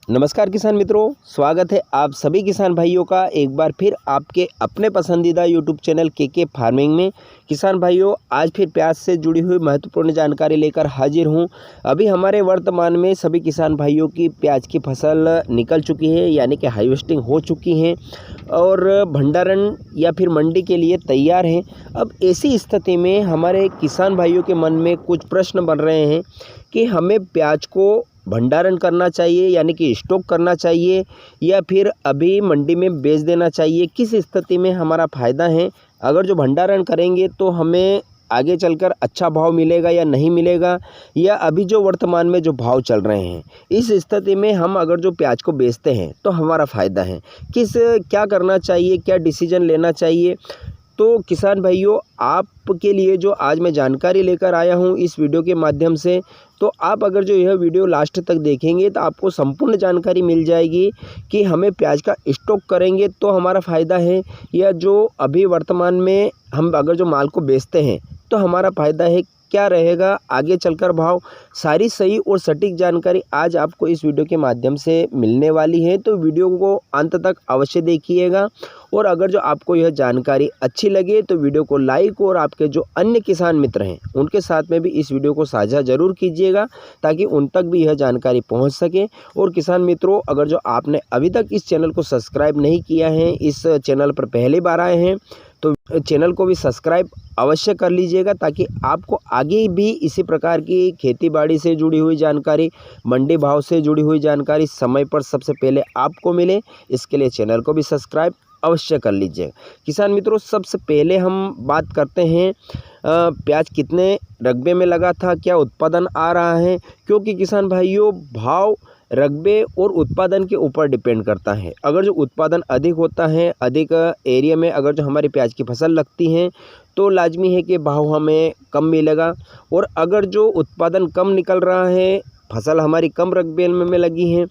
नमस्कार किसान मित्रों, स्वागत है आप सभी किसान भाइयों का एक बार फिर आपके अपने पसंदीदा यूट्यूब चैनल के फार्मिंग में। किसान भाइयों, आज फिर प्याज से जुड़ी हुई महत्वपूर्ण जानकारी लेकर हाजिर हूं। अभी हमारे वर्तमान में सभी किसान भाइयों की प्याज की फसल निकल चुकी है, यानी कि हार्वेस्टिंग हो चुकी है और भंडारण या फिर मंडी के लिए तैयार हैं। अब ऐसी स्थिति में हमारे किसान भाइयों के मन में कुछ प्रश्न बन रहे हैं कि हमें प्याज को भंडारण करना चाहिए, यानी कि स्टॉक करना चाहिए, या फिर अभी मंडी में बेच देना चाहिए। किस स्थिति में हमारा फ़ायदा है? अगर जो भंडारण करेंगे तो हमें आगे चलकर अच्छा भाव मिलेगा या नहीं मिलेगा, या अभी जो वर्तमान में जो भाव चल रहे हैं इस स्थिति में हम अगर जो प्याज को बेचते हैं तो हमारा फ़ायदा है। क्या करना चाहिए, क्या डिसीजन लेना चाहिए? तो किसान भाइयों, आपके लिए जो आज मैं जानकारी लेकर आया हूं इस वीडियो के माध्यम से, तो आप अगर जो यह वीडियो लास्ट तक देखेंगे तो आपको संपूर्ण जानकारी मिल जाएगी कि हमें प्याज का स्टॉक करेंगे तो हमारा फ़ायदा है, या जो अभी वर्तमान में हम अगर जो माल को बेचते हैं तो हमारा फ़ायदा है, क्या रहेगा आगे चलकर भाव। सारी सही और सटीक जानकारी आज आपको इस वीडियो के माध्यम से मिलने वाली है, तो वीडियो को अंत तक अवश्य देखिएगा। और अगर जो आपको यह जानकारी अच्छी लगे तो वीडियो को लाइक और आपके जो अन्य किसान मित्र हैं उनके साथ में भी इस वीडियो को साझा ज़रूर कीजिएगा, ताकि उन तक भी यह जानकारी पहुंच सके। और किसान मित्रों, अगर जो आपने अभी तक इस चैनल को सब्सक्राइब नहीं किया है, इस चैनल पर पहली बार आए हैं, तो चैनल को भी सब्सक्राइब अवश्य कर लीजिएगा, ताकि आपको आगे भी इसी प्रकार की खेतीबाड़ी से जुड़ी हुई जानकारी, मंडी भाव से जुड़ी हुई जानकारी समय पर सबसे पहले आपको मिले। इसके लिए चैनल को भी सब्सक्राइब अवश्य कर लीजिएगा। किसान मित्रों, सबसे पहले हम बात करते हैं प्याज कितने रकबे में लगा था, क्या उत्पादन आ रहा है। क्योंकि किसान भाइयों, भाव रकबे और उत्पादन के ऊपर डिपेंड करता है। अगर जो उत्पादन अधिक होता है, अधिक एरिया में अगर जो हमारी प्याज की फसल लगती है तो लाजमी है कि भाव हमें कम मिलेगा। और अगर जो उत्पादन कम निकल रहा है, फसल हमारी कम रकबे में लगी है,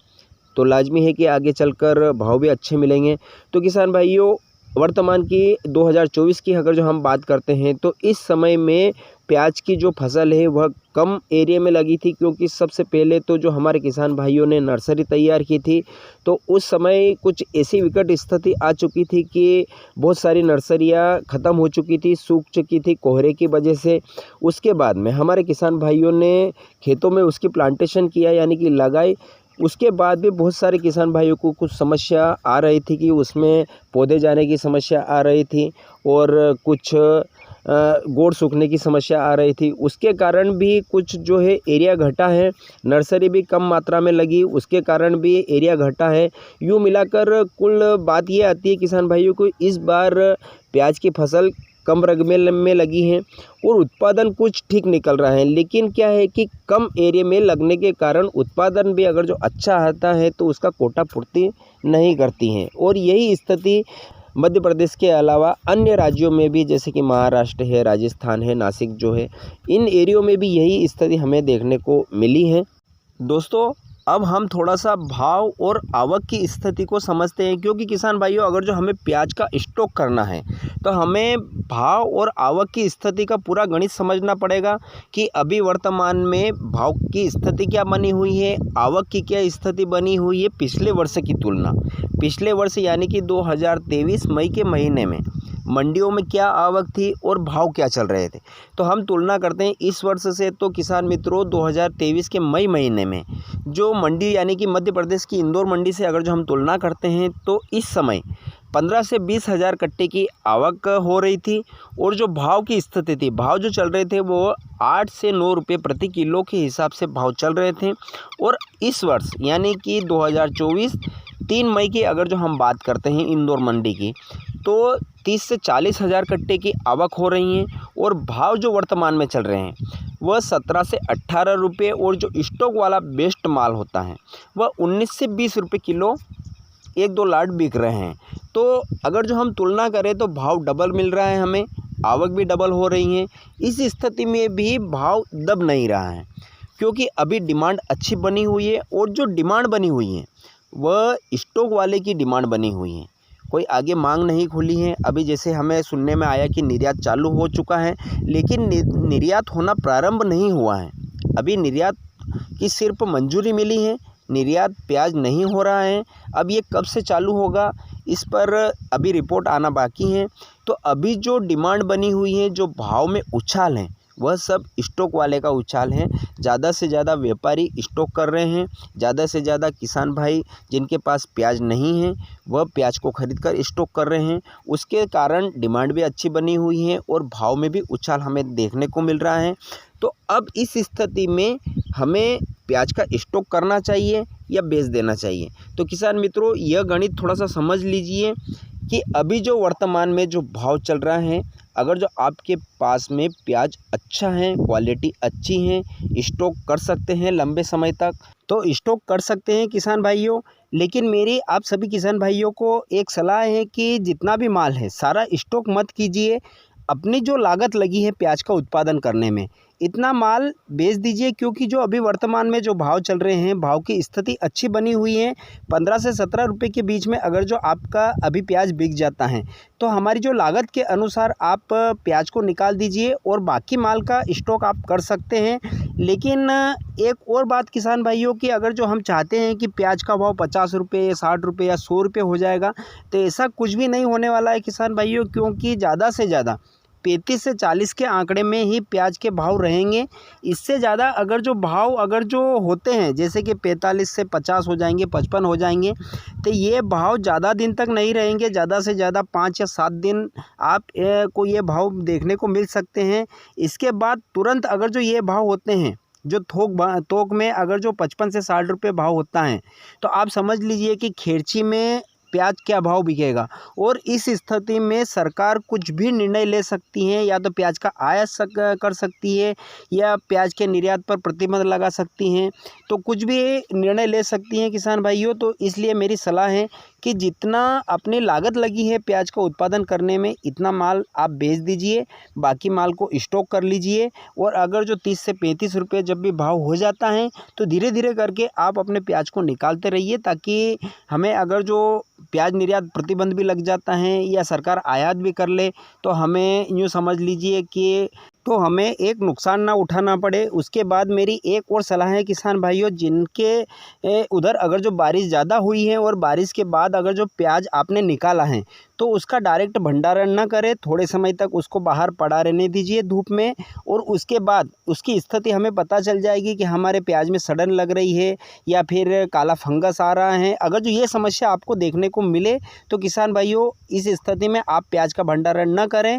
तो लाजमी है कि आगे चलकर भाव भी अच्छे मिलेंगे। तो किसान भाइयों, वर्तमान की 2024 की अगर जो हम बात करते हैं तो इस समय में प्याज की जो फसल है वह कम एरिया में लगी थी, क्योंकि सबसे पहले तो जो हमारे किसान भाइयों ने नर्सरी तैयार की थी तो उस समय कुछ ऐसी विकट स्थिति आ चुकी थी कि बहुत सारी नर्सरियां ख़त्म हो चुकी थी, सूख चुकी थी कोहरे की वजह से। उसके बाद में हमारे किसान भाइयों ने खेतों में उसकी प्लांटेशन किया, यानी कि लगाई। उसके बाद भी बहुत सारे किसान भाइयों को कुछ समस्या आ रही थी कि उसमें पौधे जाने की समस्या आ रही थी, और कुछ गोड़ सूखने की समस्या आ रही थी। उसके कारण भी कुछ जो है एरिया घटा है, नर्सरी भी कम मात्रा में लगी, उसके कारण भी एरिया घटा है। यूँ मिलाकर कुल बात ये आती है किसान भाइयों को, इस बार प्याज की फसल कम रकबे में लगी हैं और उत्पादन कुछ ठीक निकल रहा है। लेकिन क्या है कि कम एरिया में लगने के कारण उत्पादन भी अगर जो अच्छा आता है तो उसका कोटा पूर्ति नहीं करती हैं। और यही स्थिति मध्य प्रदेश के अलावा अन्य राज्यों में भी, जैसे कि महाराष्ट्र है, राजस्थान है, नासिक जो है, इन एरियो में भी यही स्थिति हमें देखने को मिली है। दोस्तों, अब हम थोड़ा सा भाव और आवक की स्थिति को समझते हैं, क्योंकि किसान भाइयों, अगर जो हमें प्याज का स्टॉक करना है तो हमें भाव और आवक की स्थिति का पूरा गणित समझना पड़ेगा कि अभी वर्तमान में भाव की स्थिति क्या बनी हुई है, आवक की क्या स्थिति बनी हुई है पिछले वर्ष की तुलना। पिछले वर्ष यानी कि 2023 मई के महीने में मंडियों में क्या आवक थी और भाव क्या चल रहे थे, तो हम तुलना करते हैं इस वर्ष से। तो किसान मित्रों, 2023 के मई महीने में जो मंडी यानी कि मध्य प्रदेश की इंदौर मंडी से अगर जो हम तुलना करते हैं तो इस समय 15 से 20 हज़ार कट्टे की आवक हो रही थी, और जो भाव की स्थिति थी, भाव जो चल रहे थे वो 8 से 9 रुपये प्रति किलो के हिसाब से भाव चल रहे थे। और इस वर्ष यानी कि 2024 3 मई की अगर जो हम बात करते हैं इंदौर मंडी की, तो 30 से 40 हज़ार कट्टे की आवक हो रही हैं, और भाव जो वर्तमान में चल रहे हैं वह 17 से 18 रुपये, और जो स्टॉक वाला बेस्ट माल होता है वह 19 से 20 रुपये किलो 1-2 लाट बिक रहे हैं। तो अगर जो हम तुलना करें तो भाव डबल मिल रहा है हमें, आवक भी डबल हो रही है। इस स्थिति में भी भाव दब नहीं रहा है, क्योंकि अभी डिमांड अच्छी बनी हुई है, और जो डिमांड बनी हुई है वह स्टॉक वाले की डिमांड बनी हुई है, कोई आगे मांग नहीं खुली है। अभी जैसे हमें सुनने में आया कि निर्यात चालू हो चुका है, लेकिन निर्यात होना प्रारंभ नहीं हुआ है। अभी निर्यात की सिर्फ मंजूरी मिली है, निर्यात प्याज नहीं हो रहा है। अब ये कब से चालू होगा इस पर अभी रिपोर्ट आना बाकी है। तो अभी जो डिमांड बनी हुई है, जो भाव में उछाल है, वह सब स्टॉक वाले का उछाल है। ज़्यादा से ज़्यादा व्यापारी स्टॉक कर रहे हैं, ज़्यादा से ज़्यादा किसान भाई जिनके पास प्याज नहीं है वह प्याज को खरीद कर स्टॉक कर रहे हैं। उसके कारण डिमांड भी अच्छी बनी हुई है और भाव में भी उछाल हमें देखने को मिल रहा है। तो अब इस स्थिति में हमें प्याज का स्टॉक करना चाहिए या बेच देना चाहिए। तो किसान मित्रों, यह गणित थोड़ा सा समझ लीजिए कि अभी जो वर्तमान में जो भाव चल रहा है, अगर जो आपके पास में प्याज अच्छा है, क्वालिटी अच्छी है, स्टॉक कर सकते हैं लंबे समय तक, तो स्टॉक कर सकते हैं किसान भाइयों। लेकिन मेरी आप सभी किसान भाइयों को एक सलाह है कि जितना भी माल है सारा स्टॉक मत कीजिए। अपनी जो लागत लगी है प्याज का उत्पादन करने में, इतना माल बेच दीजिए, क्योंकि जो अभी वर्तमान में जो भाव चल रहे हैं, भाव की स्थिति अच्छी बनी हुई है। 15 से 17 रुपये के बीच में अगर जो आपका अभी प्याज बिक जाता है तो हमारी जो लागत के अनुसार आप प्याज को निकाल दीजिए और बाकी माल का स्टॉक आप कर सकते हैं। लेकिन एक और बात किसान भाइयों की, अगर जो हम चाहते हैं कि प्याज का भाव 50 रुपये, 60 रुपये या 100 रुपये हो जाएगा, तो ऐसा कुछ भी नहीं होने वाला है किसान भाइयों, क्योंकि ज़्यादा से ज़्यादा 35 से 40 के आंकड़े में ही प्याज के भाव रहेंगे। इससे ज़्यादा अगर जो भाव होते हैं, जैसे कि 45 से 50 हो जाएंगे, 55 हो जाएंगे, तो ये भाव ज़्यादा दिन तक नहीं रहेंगे। ज़्यादा से ज़्यादा 5 या 7 दिन आप को ये भाव देखने को मिल सकते हैं। इसके बाद तुरंत अगर जो ये भाव होते हैं, जो थोक में अगर जो 55 से 60 रुपये भाव होता है, तो आप समझ लीजिए कि खेरची में प्याज क्या भाव बिकेगा। और इस स्थिति में सरकार कुछ भी निर्णय ले सकती है, या तो प्याज का आयात कर सकती है या प्याज के निर्यात पर प्रतिबंध लगा सकती हैं। तो कुछ भी निर्णय ले सकती हैं किसान भाइयों। तो इसलिए मेरी सलाह है कि जितना अपनी लागत लगी है प्याज का उत्पादन करने में, इतना माल आप बेच दीजिए, बाकी माल को स्टॉक कर लीजिए। और अगर जो 30 से 35 रुपये जब भी भाव हो जाता है, तो धीरे धीरे करके आप अपने प्याज को निकालते रहिए, ताकि हमें अगर जो प्याज निर्यात प्रतिबंध भी लग जाता है या सरकार आयात भी कर ले, तो हमें यूँ समझ लीजिए कि तो हमें एक नुकसान ना उठाना पड़े। उसके बाद मेरी एक और सलाह है किसान भाइयों, जिनके उधर अगर जो बारिश ज़्यादा हुई है और बारिश के बाद अगर जो प्याज आपने निकाला है, तो उसका डायरेक्ट भंडारण ना करें। थोड़े समय तक उसको बाहर पड़ा रहने दीजिए धूप में, और उसके बाद उसकी स्थिति हमें पता चल जाएगी कि हमारे प्याज में सड़न लग रही है या फिर काला फंगस आ रहा है। अगर जो ये समस्या आपको देखने को मिले, तो किसान भाइयों इस स्थिति में आप प्याज का भंडारण न करें,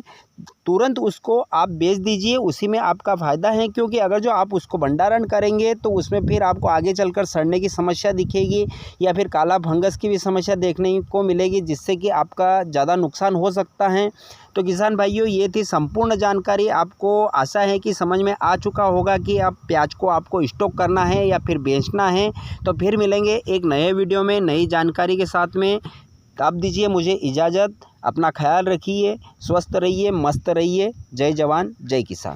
तुरंत उसको आप बेच दीजिए, उसी में आपका फ़ायदा है। क्योंकि अगर जो आप उसको भंडारण करेंगे तो उसमें फिर आपको आगे चलकर सड़ने की समस्या दिखेगी या फिर काला फंगस की भी समस्या देखने को मिलेगी, जिससे कि आपका ज़्यादा नुकसान हो सकता है। तो किसान भाइयों, ये थी संपूर्ण जानकारी। आपको आशा है कि समझ में आ चुका होगा कि आप प्याज को आपको स्टॉक करना है या फिर बेचना है। तो फिर मिलेंगे एक नए वीडियो में नई जानकारी के साथ में। आप दीजिए मुझे इजाज़त। अपना ख्याल रखिए, स्वस्थ रहिए, मस्त रहिए। जय जवान जय किसान।